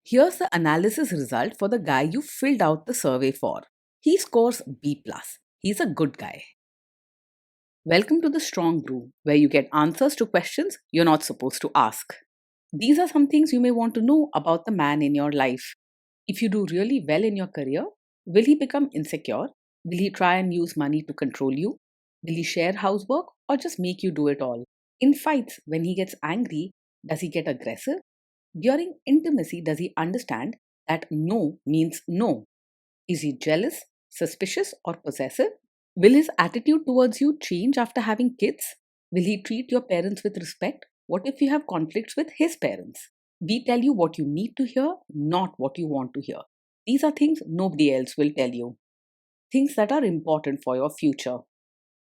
Here's the analysis result for the guy you filled out the survey for. He scores B+. He's a good guy. Welcome to the Strong Brew, where you get answers to questions you're not supposed to ask. These are some things you may want to know about the man in your life. If you do really well in your career, will he become insecure? Will he try and use money to control you? Will he share housework or just make you do it all? In fights, when he gets angry, does he get aggressive? During intimacy, does he understand that no means no? Is he jealous, suspicious, or possessive? Will his attitude towards you change after having kids? Will he treat your parents with respect? What if you have conflicts with his parents? We tell you what you need to hear, not what you want to hear. These are things nobody else will tell you. Things that are important for your future.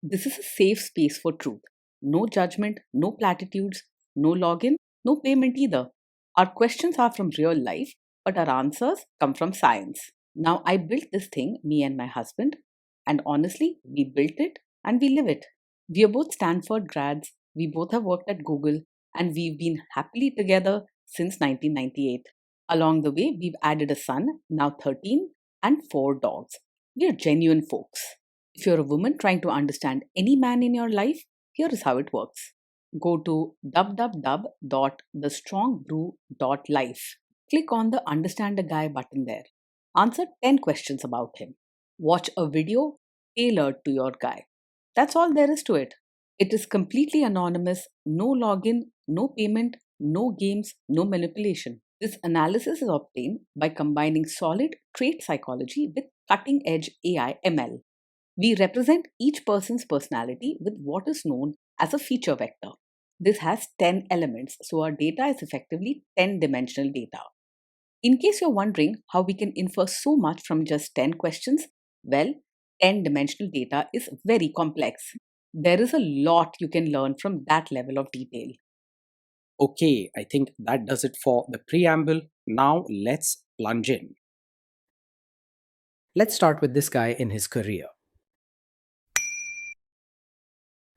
This is a safe space for truth. No judgment, no platitudes, no login, no payment either. Our questions are from real life, but our answers come from science. Now, I built this thing, me and my husband, and honestly, we built it and we live it. We are both Stanford grads, we both have worked at Google, and we've been happily together since 1998. Along the way, we've added a son, now 13, and 4 dogs. We are genuine folks. If you're a woman trying to understand any man in your life, here is how it works. Go to www.thestrongbrew.life. Click on the Understand a Guy button there. Answer 10 questions about him. Watch a video tailored to your guy. That's all there is to it. It is completely anonymous, no login, no payment, no games, no manipulation. This analysis is obtained by combining solid trait psychology with cutting edge AI ML. We represent each person's personality with what is known as a feature vector. This has 10 elements, so our data is effectively 10-dimensional data. In case you're wondering how we can infer so much from just 10 questions, well, 10-dimensional data is very complex. There is a lot you can learn from that level of detail. Okay, I think that does it for the preamble. Now let's plunge in. Let's start with this guy in his career.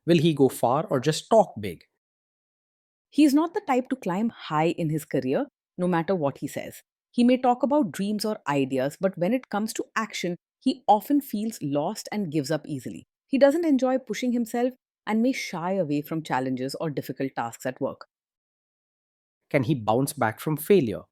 Will he go far or just talk big? He is not the type to climb high in his career, no matter what he says. He may talk about dreams or ideas, but when it comes to action, he often feels lost and gives up easily. He doesn't enjoy pushing himself and may shy away from challenges or difficult tasks at work. Can he bounce back from failure?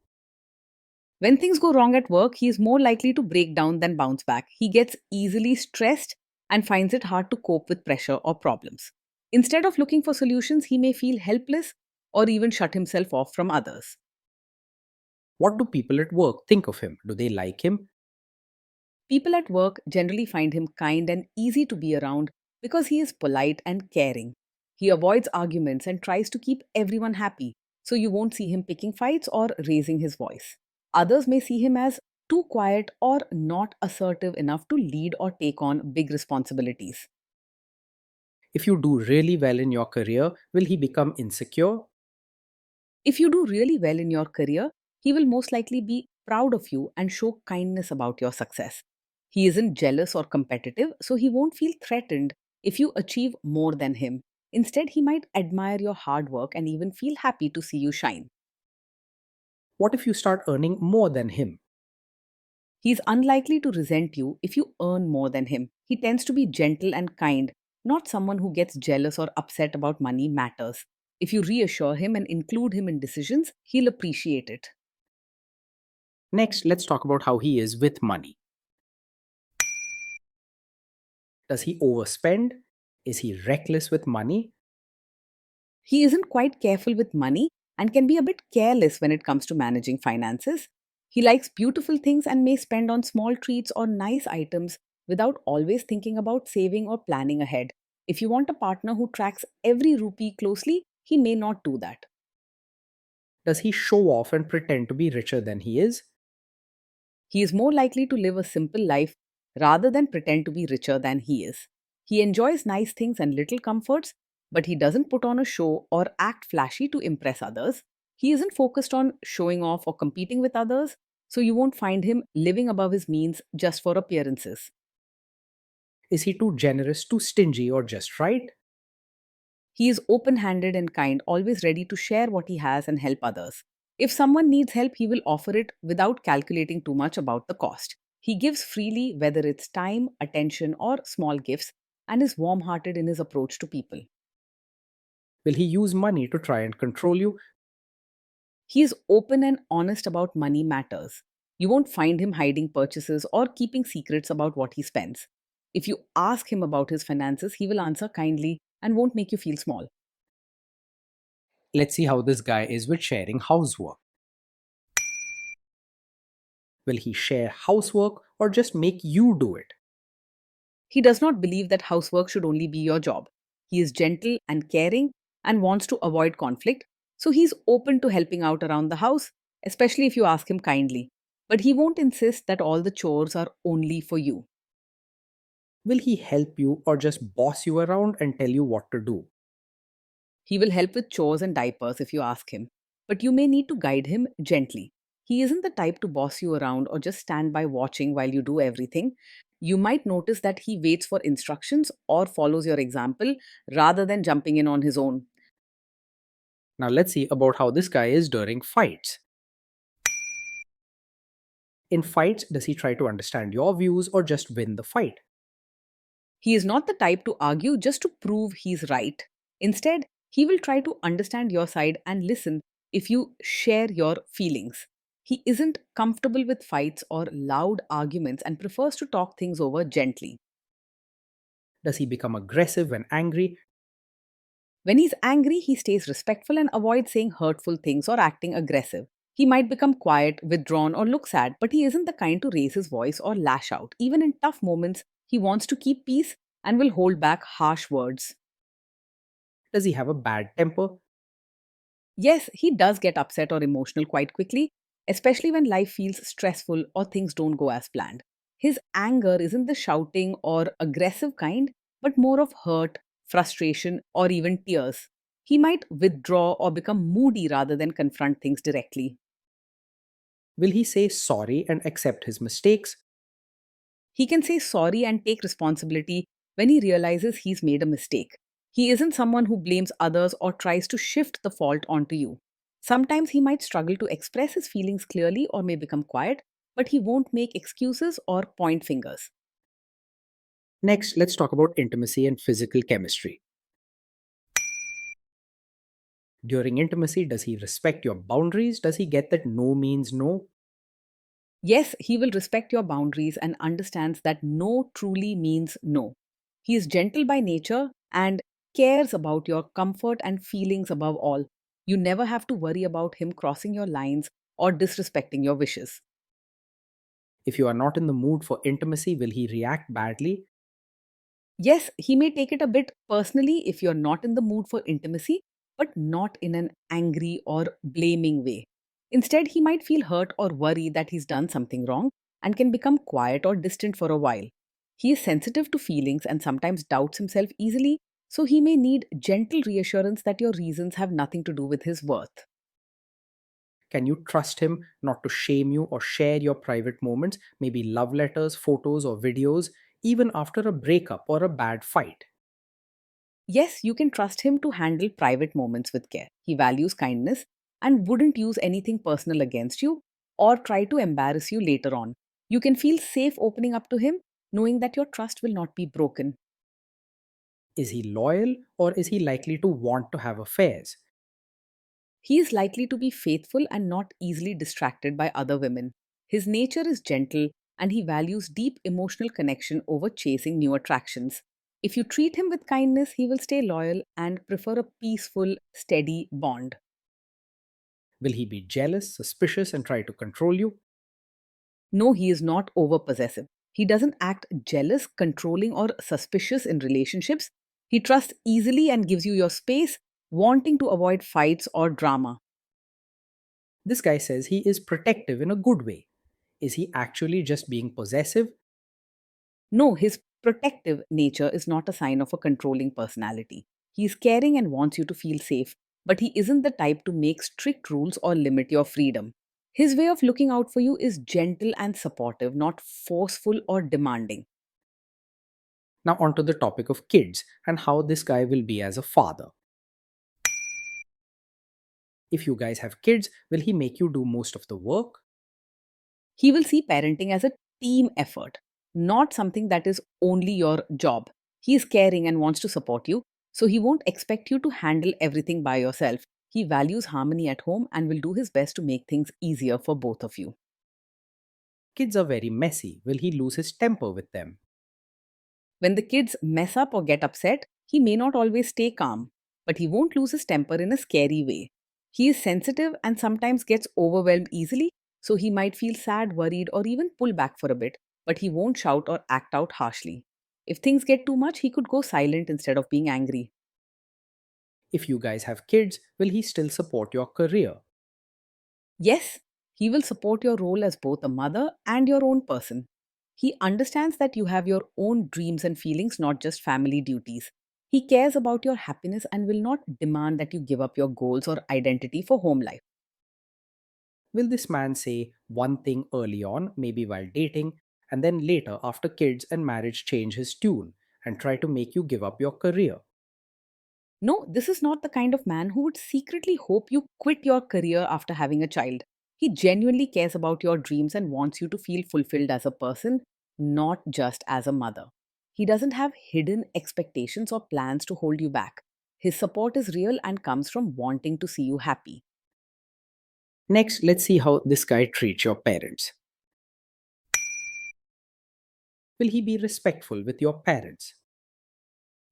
When things go wrong at work, he is more likely to break down than bounce back. He gets easily stressed and finds it hard to cope with pressure or problems. Instead of looking for solutions, he may feel helpless or even shut himself off from others. What do people at work think of him? Do they like him? People at work generally find him kind and easy to be around because he is polite and caring. He avoids arguments and tries to keep everyone happy, so you won't see him picking fights or raising his voice. Others may see him as too quiet or not assertive enough to lead or take on big responsibilities. If you do really well in your career, will he become insecure? If you do really well in your career, he will most likely be proud of you and show kindness about your success. He isn't jealous or competitive, so he won't feel threatened if you achieve more than him. Instead, he might admire your hard work and even feel happy to see you shine. What if you start earning more than him? He is unlikely to resent you if you earn more than him. He tends to be gentle and kind, not someone who gets jealous or upset about money matters. If you reassure him and include him in decisions, he'll appreciate it. Next, let's talk about how he is with money. Does he overspend? Is he reckless with money? He isn't quite careful with money and can be a bit careless when it comes to managing finances. He likes beautiful things and may spend on small treats or nice items without always thinking about saving or planning ahead. If you want a partner who tracks every rupee closely, he may not do that. Does he show off and pretend to be richer than he is? He is more likely to live a simple life rather than pretend to be richer than he is. He enjoys nice things and little comforts, but he doesn't put on a show or act flashy to impress others. He isn't focused on showing off or competing with others, so you won't find him living above his means just for appearances. Is he too generous, too stingy, or just right? He is open handed and kind, always ready to share what he has and help others. If someone needs help, he will offer it without calculating too much about the cost. He gives freely, whether it's time, attention, or small gifts, and is warm hearted in his approach to people. Will he use money to try and control you? He is open and honest about money matters. You won't find him hiding purchases or keeping secrets about what he spends. If you ask him about his finances, he will answer kindly and won't make you feel small. Let's see how this guy is with sharing housework. Will he share housework or just make you do it? He does not believe that housework should only be your job. He is gentle and caring and wants to avoid conflict, so he's open to helping out around the house, especially if you ask him kindly. But he won't insist that all the chores are only for you. Will he help you or just boss you around and tell you what to do? He will help with chores and diapers if you ask him, but you may need to guide him gently. He isn't the type to boss you around or just stand by watching while you do everything. You might notice that he waits for instructions or follows your example rather than jumping in on his own. Now let's see about how this guy is during fights. In fights, does he try to understand your views or just win the fight? He is not the type to argue just to prove he's right. Instead, he will try to understand your side and listen if you share your feelings. He isn't comfortable with fights or loud arguments and prefers to talk things over gently. Does he become aggressive when angry? When he's angry, he stays respectful and avoids saying hurtful things or acting aggressive. He might become quiet, withdrawn, or look sad, but he isn't the kind to raise his voice or lash out. Even in tough moments, he wants to keep peace and will hold back harsh words. Does he have a bad temper? Yes, he does get upset or emotional quite quickly, especially when life feels stressful or things don't go as planned. His anger isn't the shouting or aggressive kind, but more of hurt, frustration, or even tears. He might withdraw or become moody rather than confront things directly. Will he say sorry and accept his mistakes? He can say sorry and take responsibility when he realizes he's made a mistake. He isn't someone who blames others or tries to shift the fault onto you. Sometimes he might struggle to express his feelings clearly or may become quiet, but he won't make excuses or point fingers. Next, let's talk about intimacy and physical chemistry. During intimacy, does he respect your boundaries? Does he get that no means no? Yes, he will respect your boundaries and understands that no truly means no. He is gentle by nature and cares about your comfort and feelings above all. You never have to worry about him crossing your lines or disrespecting your wishes. If you are not in the mood for intimacy, will he react badly? Yes, he may take it a bit personally if you're not in the mood for intimacy, but not in an angry or blaming way. Instead, he might feel hurt or worry that he's done something wrong and can become quiet or distant for a while. He is sensitive to feelings and sometimes doubts himself easily, so he may need gentle reassurance that your reasons have nothing to do with his worth. Can you trust him not to shame you or share your private moments, maybe love letters, photos, or videos, even after a breakup or a bad fight? Yes, you can trust him to handle private moments with care. He values kindness and wouldn't use anything personal against you or try to embarrass you later on. You can feel safe opening up to him, knowing that your trust will not be broken. Is he loyal or is he likely to want to have affairs? He is likely to be faithful and not easily distracted by other women. His nature is gentle and he values deep emotional connection over chasing new attractions. If you treat him with kindness, he will stay loyal and prefer a peaceful, steady bond. Will he be jealous, suspicious, and try to control you? No, he is not over possessive. He doesn't act jealous, controlling, or suspicious in relationships. He trusts easily and gives you your space, wanting to avoid fights or drama. This guy says he is protective in a good way. Is he actually just being possessive? No, his protective nature is not a sign of a controlling personality. He is caring and wants you to feel safe, but he isn't the type to make strict rules or limit your freedom. His way of looking out for you is gentle and supportive, not forceful or demanding. Now, onto the topic of kids and how this guy will be as a father. If you guys have kids, will he make you do most of the work? He will see parenting as a team effort, not something that is only your job. He is caring and wants to support you, so he won't expect you to handle everything by yourself. He values harmony at home and will do his best to make things easier for both of you. Kids are very messy. Will he lose his temper with them? When the kids mess up or get upset, he may not always stay calm, but he won't lose his temper in a scary way. He is sensitive and sometimes gets overwhelmed easily, so he might feel sad, worried, or even pull back for a bit, but he won't shout or act out harshly. If things get too much, he could go silent instead of being angry. If you guys have kids, will he still support your career? Yes, he will support your role as both a mother and your own person. He understands that you have your own dreams and feelings, not just family duties. He cares about your happiness and will not demand that you give up your goals or identity for home life. Will this man say one thing early on, maybe while dating, and then later, after kids and marriage, change his tune and try to make you give up your career? No, this is not the kind of man who would secretly hope you quit your career after having a child. He genuinely cares about your dreams and wants you to feel fulfilled as a person, not just as a mother. He doesn't have hidden expectations or plans to hold you back. His support is real and comes from wanting to see you happy. Next, let's see how this guy treats your parents. Will he be respectful with your parents?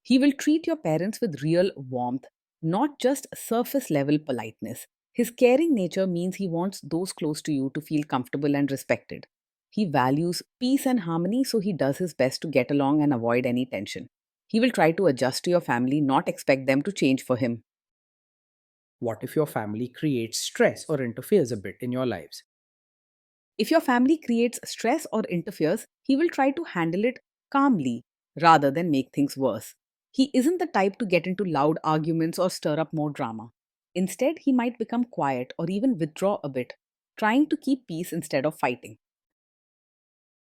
He will treat your parents with real warmth, not just surface level politeness. His caring nature means he wants those close to you to feel comfortable and respected. He values peace and harmony, so he does his best to get along and avoid any tension. He will try to adjust to your family, not expect them to change for him. What if your family creates stress or interferes a bit in your lives? If your family creates stress or interferes, he will try to handle it calmly rather than make things worse. He isn't the type to get into loud arguments or stir up more drama. Instead, he might become quiet or even withdraw a bit, trying to keep peace instead of fighting.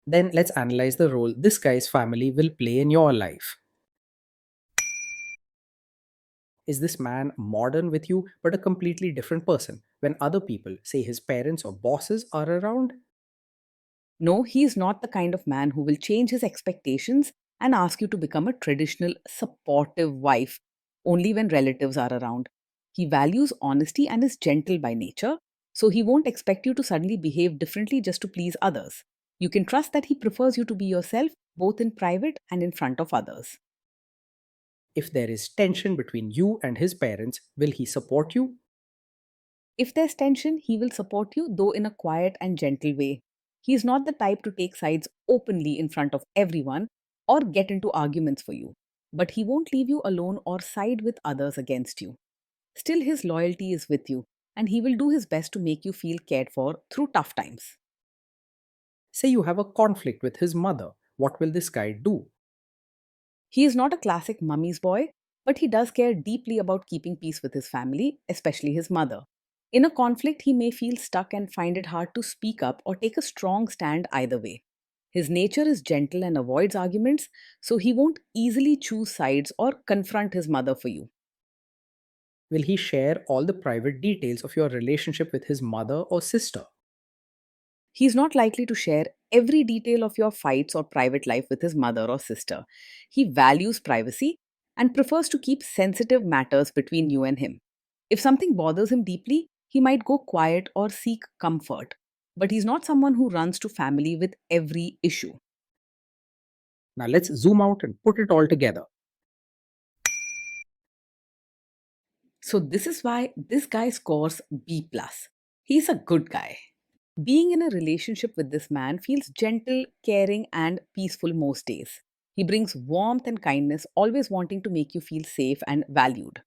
Then let's analyze the role this guy's family will play in your life. Is this man modern with you but a completely different person when other people, say his parents or bosses, are around? No, he is not the kind of man who will change his expectations and ask you to become a traditional supportive wife only when relatives are around. He values honesty and is gentle by nature, so he won't expect you to suddenly behave differently just to please others. You can trust that he prefers you to be yourself both in private and in front of others. If there is tension between you and his parents, will he support you? If there's tension, he will support you, though in a quiet and gentle way. He is not the type to take sides openly in front of everyone or get into arguments for you. But he won't leave you alone or side with others against you. Still, his loyalty is with you, and he will do his best to make you feel cared for through tough times. Say you have a conflict with his mother. What will this guy do? He is not a classic mummy's boy, but he does care deeply about keeping peace with his family, especially his mother. In a conflict, he may feel stuck and find it hard to speak up or take a strong stand either way. His nature is gentle and avoids arguments, so he won't easily choose sides or confront his mother for you. Will he share all the private details of your relationship with his mother or sister? He is not likely to share every detail of your fights or private life with his mother or sister. He values privacy and prefers to keep sensitive matters between you and him. If something bothers him deeply, he might go quiet or seek comfort. But he's not someone who runs to family with every issue. Now let's zoom out and put it all together. So this is why this guy scores B+. He's a good guy. Being in a relationship with this man feels gentle, caring, and peaceful most days. He brings warmth and kindness, always wanting to make you feel safe and valued.